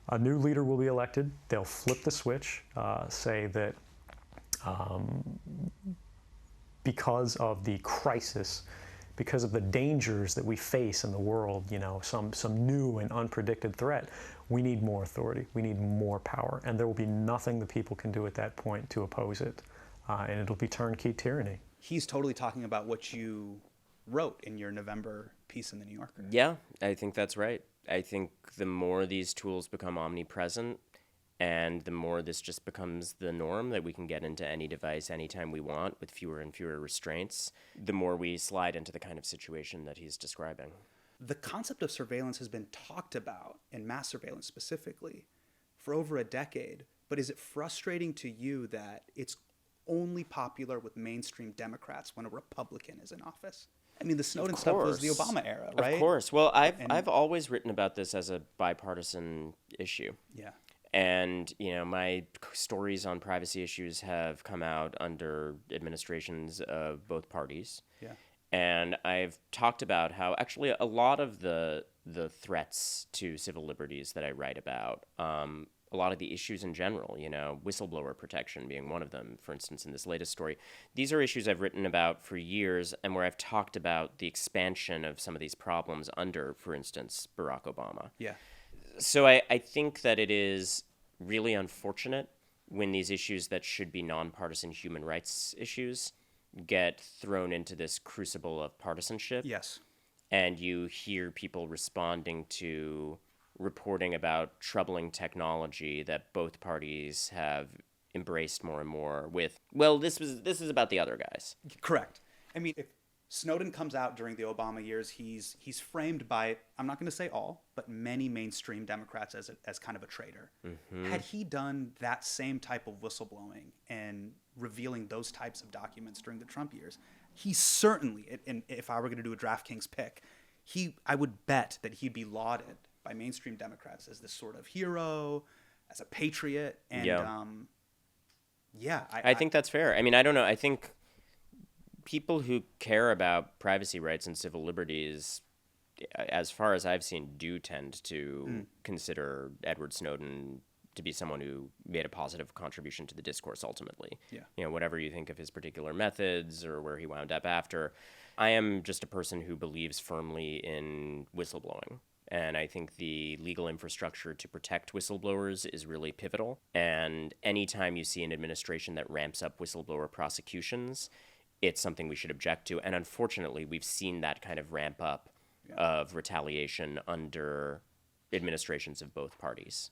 A new leader will be elected. They'll flip the switch, say that because of the crisis, because of the dangers that we face in the world, some new and unpredicted threat, we need more authority. We need more power. And there will be nothing the people can do at that point to oppose it. And it'll be turnkey tyranny. He's totally talking about what you wrote in your November piece in the New Yorker. Yeah, I think that's right. I think the more these tools become omnipresent and the more this just becomes the norm, that we can get into any device anytime we want with fewer and fewer restraints, the more we slide into the kind of situation that he's describing. The concept of surveillance has been talked about, and mass surveillance specifically, for over a decade. But is it frustrating to you that it's only popular with mainstream Democrats when a Republican is in office? I mean, the Snowden stuff was the Obama era, right? Of course. Well, I've always written about this as a bipartisan issue. Yeah. And, my stories on privacy issues have come out under administrations of both parties. Yeah. And I've talked about how actually a lot of the threats to civil liberties that I write about, a lot of the issues in general, whistleblower protection being one of them, for instance, in this latest story. These are issues I've written about for years and where I've talked about the expansion of some of these problems under, for instance, Barack Obama. Yeah. So I think that it is really unfortunate when these issues that should be nonpartisan human rights issues get thrown into this crucible of partisanship. Yes. And you hear people responding to reporting about troubling technology that both parties have embraced more and more with, well, this is about the other guys. Correct. I mean, if Snowden comes out during the Obama years, he's framed by, I'm not going to say all, but many mainstream Democrats as kind of a traitor. Mm-hmm. Had he done that same type of whistleblowing and revealing those types of documents during the Trump years, he certainly, and if I were going to do a DraftKings pick, I would bet that he'd be lauded by mainstream Democrats as this sort of hero, as a patriot. And I think that's fair. I mean, I don't know. I think people who care about privacy rights and civil liberties, as far as I've seen, do tend to consider Edward Snowden to be someone who made a positive contribution to the discourse ultimately. Yeah. Whatever you think of his particular methods or where he wound up after, I am just a person who believes firmly in whistleblowing. And I think the legal infrastructure to protect whistleblowers is really pivotal. And anytime you see an administration that ramps up whistleblower prosecutions, it's something we should object to. And unfortunately, we've seen that kind of ramp up of retaliation under administrations of both parties.